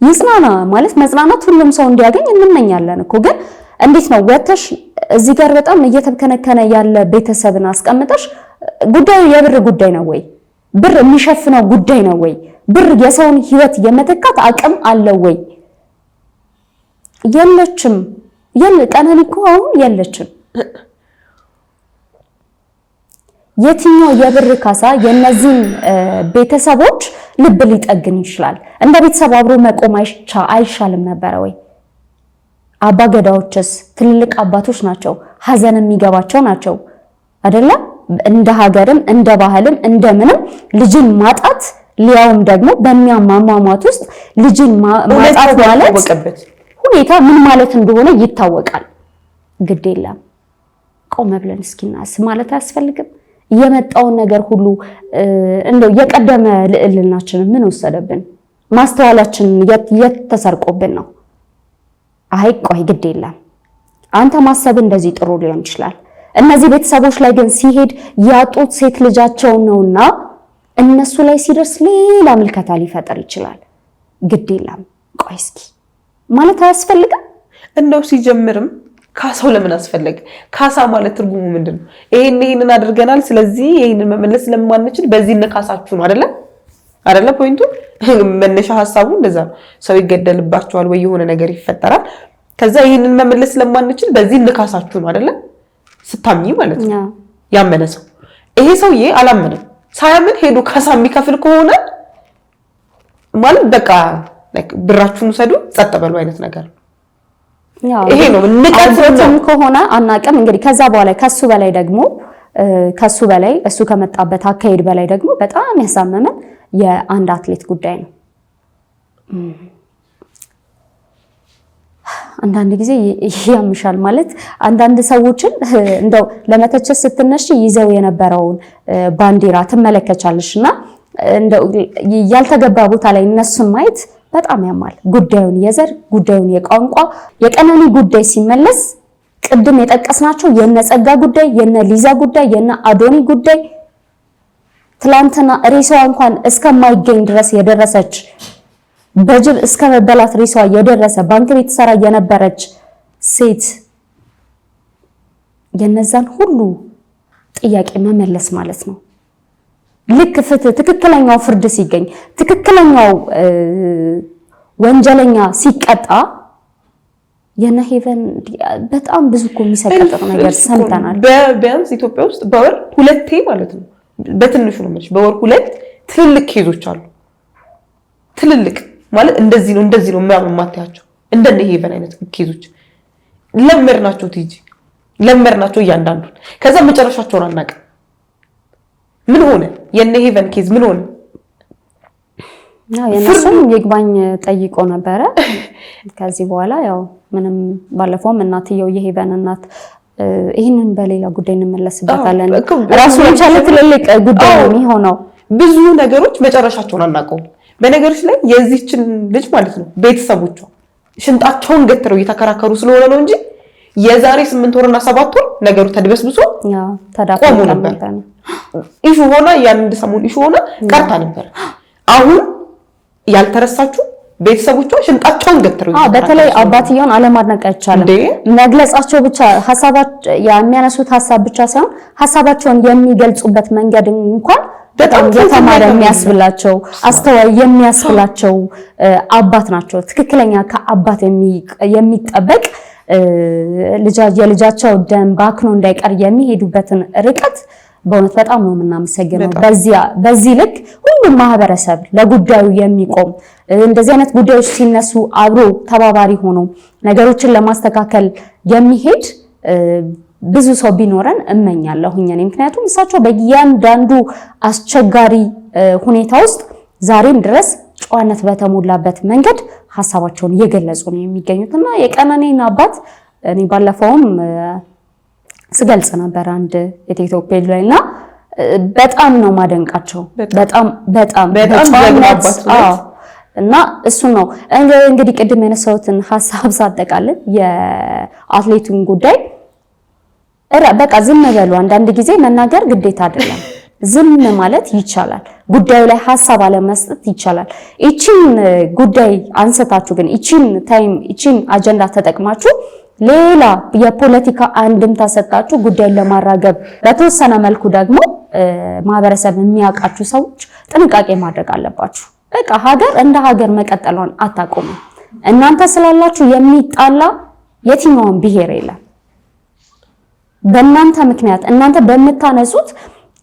ይጽናና ማለት መጽናናት ሁሉም ሰው እንዲያገኝ እንመኛለን እኮ። ግን እንዴት ነው ወተሽ እዚህ ጋር በጣም እየተከነከነ ያለ ቤተሰብን አስቀምጠሽ ጉዳዩ የብር ጉዳይ ነው ወይ? ብር የሚሸፍነው ጉዳይ ነው ወይ? ብር የሰውን ህይወት የመተካት አቅም አለው ወይ? የለችም። ቀነኒ እኮ አሁን የለችም። የትኛው የብር ካሳ የነዚህን ቤተሰቦች ልብ ሊጠግን ይችላል? እንደ ቤተሰብ አብሮ መቆም አይሻልም ነበረ ወይ? አባገዳዎችስ ትልልቅ አባቶች ናቸው፣ ሀዘን የሚገባቸው ናቸው አይደለ? እንደ ሀገርም እንደ ባህልም እንደምንም ልጅን ማጣት ሊያውም ደግሞ በሚያማማሟት ውስጥ ልጅን ማጣት ማለት ሁኔታ ምን ማለት እንደሆነ ይታወቃል። ግድ የለም ቆም ብለን እስኪናስ ማለት አያስፈልግም? የመጣውን ነገር ሁሉ እንደው የቀደመ ልዕልናችን ምን ወሰደብን? ማስተዋላችን የተሰርቆብን ነው። አይ ቆይ ግድ የለም አንተ ማሰብ እንደዚህ ጥሩ ሊሆን ይችላል። እነዚህ ቤተሰቦች ላይ ግን ሲሄድ ያጡት ሴት ልጃቸው ነውና እነሱ ላይ ሲደርስ ሌላ ምልከታ ሊፈጠር ይችላል። ግድ የለም ቆይ እስኪ ማለት አያስፈልግም? እንደው ሲጀምርም ካሳው ለምን አስፈለገ? ካሳ ማለት ትርጉሙ ምንድነው? ይሄንን አድርገናል፣ ስለዚህ ይሄንን መመለስ ስለማንችል በዚህ እንካሳችሁ ነው አይደለ? ፖይንቱ መነሻ ሀሳቡ እንደዛ ነው። ሰው ይገደልባቸዋል ወይ የሆነ ነገር ይፈጠራል። ከዛ ይሄንን መመለስ ስለማንችል በዚህ እንካሳችሁ ነው አይደለ? ስታምኚ ማለት ነው። ያመነ ሰው ይሄ ሰውዬ አላመነም። ሳያምን ሄዶ ካሳ የሚከፍል ከሆነ ማለት በቃ ብራችሁን ውሰዱ ጸጥ በሉ አይነት ነገር ነው። ይሄ ነው ንቀትም ከሆነ አናቀም። እንግዲህ ከዛ በኋላ ከሱ በላይ እሱ ከመጣበት አካሄድ በላይ ደግሞ በጣም ያሳመመን የአንድ አትሌት ጉዳይ ነው። አንዳንድ ጊዜ ያምሻል ማለት አንዳንድ ሰዎችን እንደው ለመተቸት ስትነሽ ይዘው የነበረውን ባንዲራ ትመለከቻለሽና እንደው ያልተገባ ቦታ ላይ እነሱን ማየት በጣም ያማል። ጉዳዩን የዘር ጉዳዩን የቋንቋ የቀነኒ ጉዳይ ሲመለስ ቅድም የጠቀስናቸው የነጸጋ ጉዳይ የነ ሊዛ ጉዳይ የነ አዶኒ ጉዳይ ትላንትና ሬሳዋ እንኳን እስከማይገኝ ድረስ የደረሰች በጅብ እስከ መበላት ሬሳዋ የደረሰ ባንክ ቤት ሰራ የነበረች ሴት የነዛን ሁሉ ጥያቄ መመለስ ማለት ነው። ልክ ፍትህ ትክክለኛው ፍርድ ሲገኝ ትክክለኛው ወንጀለኛ ሲቀጣ የነ ሄቨን በጣም ብዙ እኮ የሚሰቀጥጥ ነገር ሰምተናል። ቢያንስ ኢትዮጵያ ውስጥ በወር ሁለቴ ማለት ነው በትንሹ ነው ማለት በወር ሁለት ትልልቅ ኬዞች አሉ። ትልልቅ ማለት እንደዚህ ነው የማታያቸው እንደነ ሄቨን አይነት ኬዞች ለመርናቸው ትይጂ ለመርናቸው እያንዳንዱን ከዛ መጨረሻቸውን አናውቅም። ምን ሆነ? የነ ሄቨን ኬዝ ምን ሆነ? የነሱም ይግባኝ ጠይቆ ነበረ። ከዚህ በኋላ ያው ምንም ባለፈውም እናትየው የሄቨን እናት ይሄንን በሌላ ጉዳይ እንመለስበታለን። ራሱ የቻለ ትልልቅ ጉዳይ ነው የሚሆነው። ብዙ ነገሮች መጨረሻቸውን አናውቀውም። በነገሮች ላይ የዚህችን ልጅ ማለት ነው ቤተሰቦቿ ሽንጣቸውን ገትረው እየተከራከሩ ስለሆነ ነው እንጂ የዛሬ 8 ወርና 7 ወር ነገሩ ተድበስብሶ ቆሞ ነበር። ኢሹ ሆና የአንድ ሰሞን ኢሹ ሆና ቀርታ ነበር። አሁን ያልተረሳችሁ ቤተሰቦቿ ሽንጣቸውን ገትረው በተለይ አባትየውን አለማድነቅ አይቻልም። መግለጻቸው ብቻ ሀሳባቸው የሚያነሱት ሀሳብ ብቻ ሳይሆን ሀሳባቸውን የሚገልጹበት መንገድ እንኳን በጣም የተማረ የሚያስብላቸው አስተዋይ የሚያስብላቸው አባት ናቸው። ትክክለኛ ከአባት የሚጠበቅ የልጃቸው ደም ባክኖ እንዳይቀር የሚሄዱበትን ርቀት በእውነት በጣም ነው የምናመሰግነው። በዚህ ልክ ሁሉም ማህበረሰብ ለጉዳዩ የሚቆም እንደዚህ አይነት ጉዳዮች ሲነሱ አብሮ ተባባሪ ሆኖ ነገሮችን ለማስተካከል የሚሄድ ብዙ ሰው ቢኖረን እመኛለሁኝ እኔ። ምክንያቱም እሳቸው በእያንዳንዱ አስቸጋሪ ሁኔታ ውስጥ ዛሬም ድረስ ጨዋነት በተሞላበት መንገድ ሀሳባቸውን እየገለጹ ነው የሚገኙትና የቀነኒን አባት እኔ ባለፈውም ስገልጽ ነበር አንድ የቲክቶክ ፔጅ ላይና በጣም ነው ማደንቃቸው። በጣም በጨዋነት እና እሱ ነው እንግዲህ ቅድም የነሳሁትን ሀሳብ ሳጠቃልል የአትሌቱን ጉዳይ በቃ ዝም በሉ። አንዳንድ ጊዜ መናገር ግዴታ አይደለም፣ ዝም ማለት ይቻላል። ጉዳዩ ላይ ሀሳብ አለመስጠት ይቻላል። እቺን ጉዳይ አንስታችሁ ግን እቺን አጀንዳ ተጠቅማችሁ ሌላ የፖለቲካ አንድምታ ሰጣችሁ ጉዳይን ለማራገብ በተወሰነ መልኩ ደግሞ ማህበረሰብ የሚያውቃችሁ ሰዎች ጥንቃቄ ማድረግ አለባችሁ። በቃ ሀገር እንደ ሀገር መቀጠሏን አታቆሙ። እናንተ ስላላችሁ የሚጣላ የትኛውም ብሔር የለም። በእናንተ ምክንያት እናንተ በምታነሱት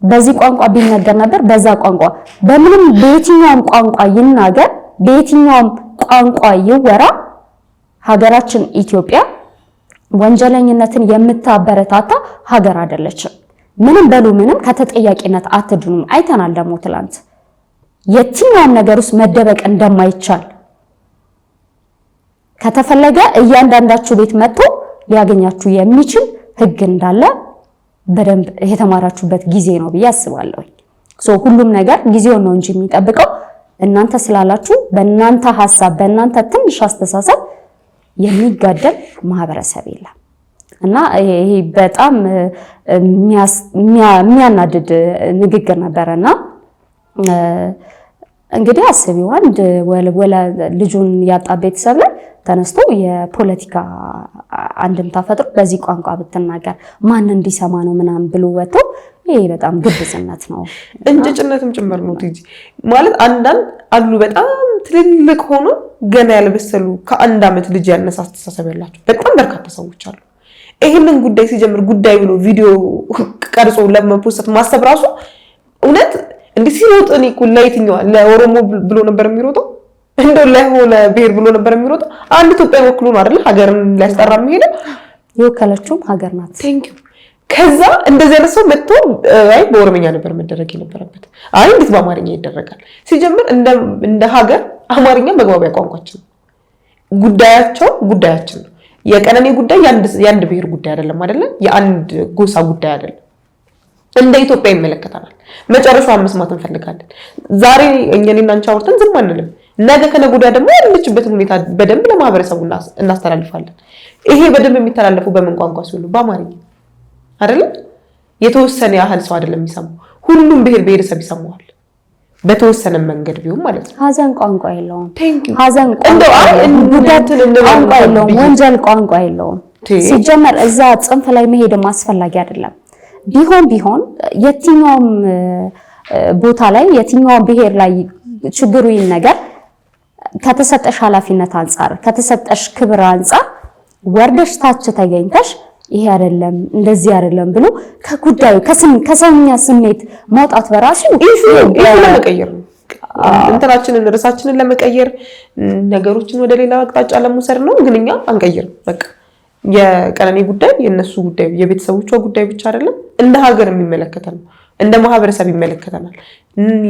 በዚህ ቋንቋ ቢነገር ነበር፣ በዛ ቋንቋ በምንም በየትኛውም ቋንቋ ይናገር፣ በየትኛውም ቋንቋ ይወራ፣ ሀገራችን ኢትዮጵያ ወንጀለኝነትን የምታበረታታ ሀገር አይደለችም። ምንም በሉ ምንም ከተጠያቂነት አትድኑም። አይተናል ደግሞ ትላንት የትኛውም ነገር ውስጥ መደበቅ እንደማይቻል ከተፈለገ እያንዳንዳችሁ ቤት መጥቶ ሊያገኛችሁ የሚችል ህግ እንዳለ በደንብ የተማራችሁበት ጊዜ ነው ብዬ አስባለሁ። ሁሉም ነገር ጊዜውን ነው እንጂ የሚጠብቀው እናንተ ስላላችሁ በእናንተ ሐሳብ በእናንተ ትንሽ አስተሳሰብ የሚጋደል ማህበረሰብ የለም እና ይሄ በጣም የሚያናድድ ንግግር ነበርና እንግዲህ አስቢው አንድ ወላ ልጁን ያጣ ቤተሰብ ላይ ተነስቶ የፖለቲካ አንድምታ ፈጥሮ በዚህ ቋንቋ ብትናገር ማን እንዲሰማ ነው ምናምን ብሎ ወጥቶ ይሄ በጣም ግብዝነት ነው፣ እንጭጭነትም ጭምር ነው። ትጂ ማለት አንዳንድ አሉ በጣም ትልልቅ ሆኖ ገና ያልበሰሉ ከአንድ ዓመት ልጅ ያነሳ አስተሳሰብ ያላቸው በጣም በርካታ ሰዎች አሉ። ይሄንን ጉዳይ ሲጀምር ጉዳይ ብሎ ቪዲዮ ቀርጾ ለመፖስት ማሰብ ራሱ እውነት እንዴ ሲሮጥ እኔ እኮ ለየትኛው ለኦሮሞ ብሎ ነበር የሚሮጠው እንደው ለሆነ ብሔር ብሎ ነበር የሚሮጠው። አንድ ኢትዮጵያ ወክሎ ነው አይደል ሀገርን ሊያስጠራ የሚሄደው። የወከለችውም ሀገር ናት። ቴንክ ዩ። ከዛ እንደዚህ አይነት ሰው መጥቶ አይ በኦሮምኛ ነበር መደረግ የነበረበት፣ አይ እንዴት በአማርኛ ይደረጋል? ሲጀምር እንደ ሀገር አማርኛ መግባቢያ ቋንቋችን ነው። ጉዳያችን ነው። የቀነኔ ጉዳይ የአንድ ብሔር ጉዳይ አይደለም አይደለ? የአንድ ጎሳ ጉዳይ አይደለም። እንደ ኢትዮጵያ ይመለከታናል። መጨረሻውን መስማት እንፈልጋለን። ዛሬ እኛና አንቺ አውርተን ዝም አንልም። ነገ ከነገ ወዲያ ደግሞ ያለችበትን ሁኔታ በደንብ ለማህበረሰቡ እናስተላልፋለን። ይሄ በደንብ የሚተላለፈው በምን ቋንቋ ሲሆን በአማርኛ አይደለም? የተወሰነ ያህል ሰው አይደለም የሚሰማው፣ ሁሉም ብሔረሰብ ይሰማዋል በተወሰነ መንገድ ቢሆን ማለት ነው። ሀዘን ቋንቋ የለውም። ሀዘን ቋንቋ የለውም። ወንጀል ቋንቋ የለውም። ሲጀመር እዛ ጽንፍ ላይ መሄድም አስፈላጊ አይደለም። ቢሆን የትኛውም ቦታ ላይ የትኛውም ብሔር ላይ ችግሩ ይሄን ነገር ከተሰጠሽ ኃላፊነት አንፃር ከተሰጠሽ ክብር አንፃር ወርደሽ ታች ተገኝተሽ ይሄ አይደለም እንደዚህ አይደለም ብሎ ከጉዳዩ ከሰውኛ ስሜት ማውጣት በራሱ ለመቀየር ነው። እንትናችንን ርዕሳችንን ለመቀየር ነገሮችን ወደ ሌላ አቅጣጫ ለመውሰድ ነው። ግን እኛ አንቀይርም። በቃ የቀነኔ ጉዳይ የነሱ ጉዳይ የቤተሰቦቿ ጉዳይ ብቻ አይደለም፣ እንደ ሀገር የሚመለከተን ነው። እንደ ማህበረሰብ ይመለከተናል።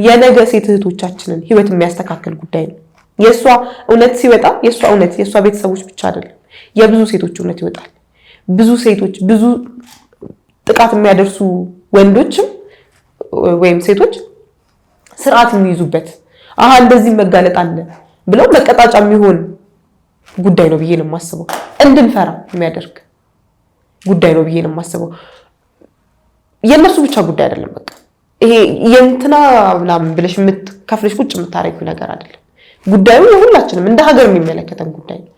የነገ ሴት እህቶቻችንን ህይወት የሚያስተካክል ጉዳይ ነው። የሷ እውነት ሲወጣ የሷ እውነት የሷ ቤተሰቦች ብቻ አይደለም፣ የብዙ ሴቶች እውነት ይወጣል። ብዙ ሴቶች ብዙ ጥቃት የሚያደርሱ ወንዶችም ወይም ሴቶች ስርዓት የሚይዙበት እንደዚህ መጋለጥ አለ ብለው መቀጣጫ የሚሆን ጉዳይ ነው ብዬ ነው የማስበው። እንድንፈራ የሚያደርግ ጉዳይ ነው ብዬ ነው የማስበው። የነሱ ብቻ ጉዳይ አይደለም። በቃ ይሄ የእንትና ምናምን ብለሽ ከፍለሽ ቁጭ የምታረጊው ነገር አይደለም። ጉዳዩ የሁላችንም እንደ ሀገር የሚመለከተን ጉዳይ ነው።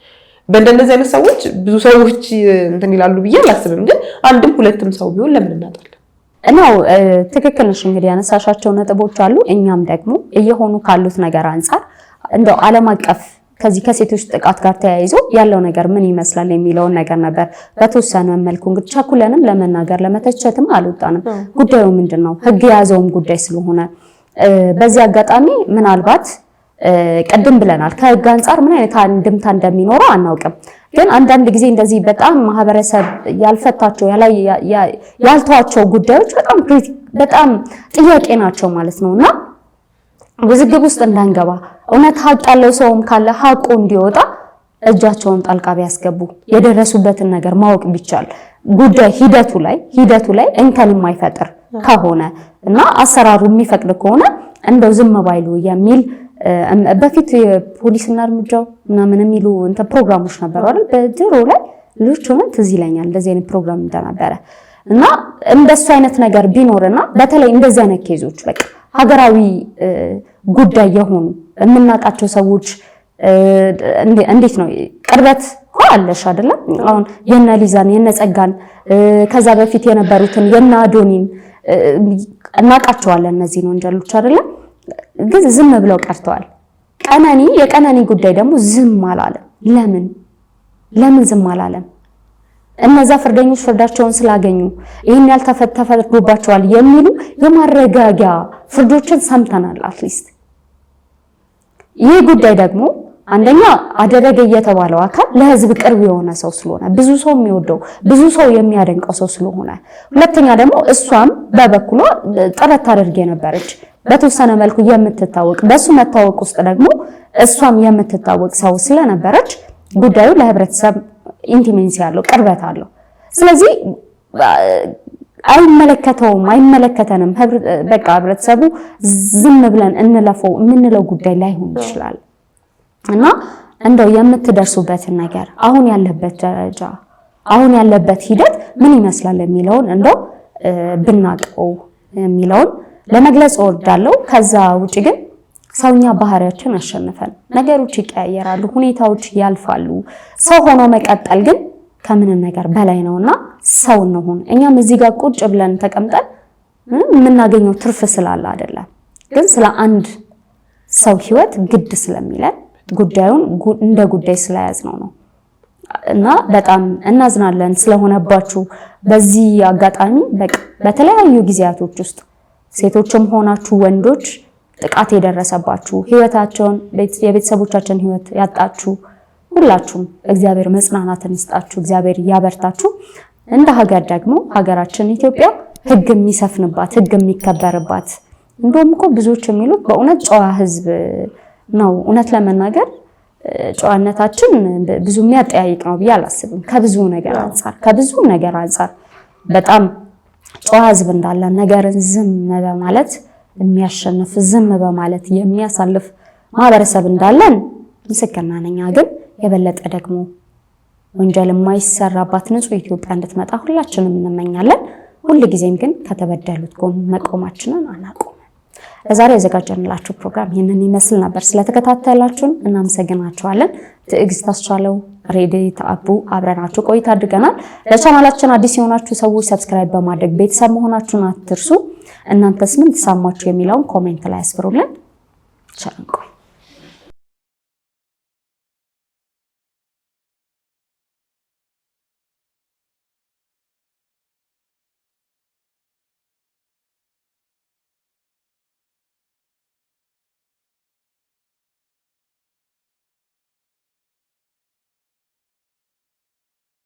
በእንደነዚህ አይነት ሰዎች ብዙ ሰዎች እንትን ይላሉ ብዬ አላስብም። ግን አንድም ሁለትም ሰው ቢሆን ለምን እናጣለን? ነው ትክክል ነሽ። እንግዲህ ያነሳሻቸው ነጥቦች አሉ። እኛም ደግሞ እየሆኑ ካሉት ነገር አንፃር እንደው ዓለም አቀፍ ከዚህ ከሴቶች ጥቃት ጋር ተያይዞ ያለው ነገር ምን ይመስላል የሚለውን ነገር ነበር በተወሰነ መልኩ እንግዲህ ቸኩለንም ለመናገር ለመተቸትም አልወጣንም። ጉዳዩ ምንድነው ህግ የያዘውም ጉዳይ ስለሆነ በዚህ አጋጣሚ ምናልባት ቀደም ብለናል ከህግ አንፃር ምን አይነት አንድምታ እንደሚኖረው አናውቅም። ግን አንዳንድ ጊዜ እንደዚህ በጣም ማህበረሰብ ያልፈታቸው ያልተዋቸው ጉዳዮች በጣም ጥያቄ ናቸው ማለት ነውና ውዝግብ ውስጥ እንዳንገባ እውነት ሀቅ ያለው ሰውም ካለ ሀቁ እንዲወጣ እጃቸውን ጣልቃ ቢያስገቡ የደረሱበትን ነገር ማወቅ ቢቻል ጉዳይ ሂደቱ ላይ እንከን የማይፈጥር ከሆነ እና አሰራሩ የሚፈቅድ ከሆነ እንደው ዝም ባይሉ የሚል በፊት የፖሊስና እርምጃው ምናምን የሚሉ ፕሮግራሞች ነበሩ አይደል? በድሮ ላይ ልጆች ሆነን ትዝ ይለኛል እንደዚህ አይነት ፕሮግራም እንደነበረ እና እንደሱ አይነት ነገር ቢኖርና በተለይ እንደዚህ አይነት ኬዞች በቃ ሀገራዊ ጉዳይ የሆኑ የምናውቃቸው ሰዎች እንዴት ነው ቅርበት አለሽ አይደለ? አሁን የነ ሊዛን የነ ጸጋን ከዛ በፊት የነበሩትን የነ አዶኒን እናቃቸዋለን። እነዚህ ነው ወንጀሎች አይደለ? ግን ዝም ብለው ቀርተዋል። የቀነኒ ጉዳይ ደግሞ ዝም አላለም። ለምን ዝም አላለም? እነዛ ፍርደኞች ፍርዳቸውን ስላገኙ ይሄን ያልተፈረደባቸዋል የሚሉ የማረጋጊያ ፍርዶችን ሰምተናል። አትሊስት ይህ ጉዳይ ደግሞ አንደኛ አደረገ የተባለው አካል ለህዝብ ቅርብ የሆነ ሰው ስለሆነ ብዙ ሰው የሚወደው ብዙ ሰው የሚያደንቀው ሰው ስለሆነ፣ ሁለተኛ ደግሞ እሷም በበኩሏ ጥረት ታደርግ የነበረች በተወሰነ መልኩ የምትታወቅ በሱ መታወቅ ውስጥ ደግሞ እሷም የምትታወቅ ሰው ስለነበረች ጉዳዩ ለህብረተሰብ ኢንቲሜንሲ ያለው ቅርበት አለው። ስለዚህ አይመለከተንም በቃ ህብረተሰቡ ዝም ብለን እንለፈው የምንለው ጉዳይ ላይሆን ይችላል እና እንደው የምትደርሱበትን ነገር አሁን ያለበት ደረጃ አሁን ያለበት ሂደት ምን ይመስላል የሚለውን እንደው ብናቀው የሚለውን ለመግለጽ እወዳለሁ። ከዛ ውጪ ግን ሰውኛ ባህሪያችን አሸንፈን ነገሮች ይቀያየራሉ፣ ሁኔታዎች ያልፋሉ። ሰው ሆኖ መቀጠል ግን ከምንም ነገር በላይ ነውና ሰው እንሁን። እኛም እዚህ ጋር ቁጭ ብለን ተቀምጠን የምናገኘው ትርፍ ስላለ አይደለም፣ ግን ስለ አንድ ሰው ህይወት ግድ ስለሚለን ጉዳዩን እንደ ጉዳይ ስለያዝነው ነው እና በጣም እናዝናለን ስለሆነባችሁ። በዚህ አጋጣሚ በተለያዩ ጊዜያቶች ውስጥ ሴቶችም ሆናችሁ ወንዶች ጥቃት የደረሰባችሁ ህይወታቸውን የቤተሰቦቻችን ህይወት ያጣችሁ ሁላችሁም እግዚአብሔር መጽናናትን ይስጣችሁ፣ እግዚአብሔር ያበርታችሁ። እንደ ሀገር ደግሞ ሀገራችን ኢትዮጵያ ህግ የሚሰፍንባት ህግ የሚከበርባት እንደውም እኮ ብዙዎች የሚሉት በእውነት ጨዋ ህዝብ ነው። እውነት ለመናገር ጨዋነታችን ብዙ የሚያጠያይቅ ነው ብዬ አላስብም። ከብዙ ነገር አንፃር በጣም ጨዋ ህዝብ እንዳለ ነገርን ዝም በማለት የሚያሸንፍ ዝም በማለት የሚያሳልፍ ማህበረሰብ እንዳለን ምስክርና ነኝ። ግን የበለጠ ደግሞ ወንጀል የማይሰራባት ንጹህ ኢትዮጵያ እንድትመጣ ሁላችንም እንመኛለን። ሁልጊዜም ግን ከተበደሉት ጎን መቆማችንን አናቆም። ለዛሬ ያዘጋጀንላችሁ ፕሮግራም ይህንን ይመስል ነበር። ስለተከታተላችሁን እናመሰግናችኋለን። ትዕግስት አስቻለው፣ ሬዲት አቡ አብረናችሁ ቆይታ አድርገናል። ለቻናላችን አዲስ የሆናችሁ ሰዎች ሰብስክራይብ በማድረግ ቤተሰብ መሆናችሁን አትርሱ። እናንተስ ምን ተሰማችሁ የሚለውን ኮሜንት ላይ አስፍሩልን። ቻው።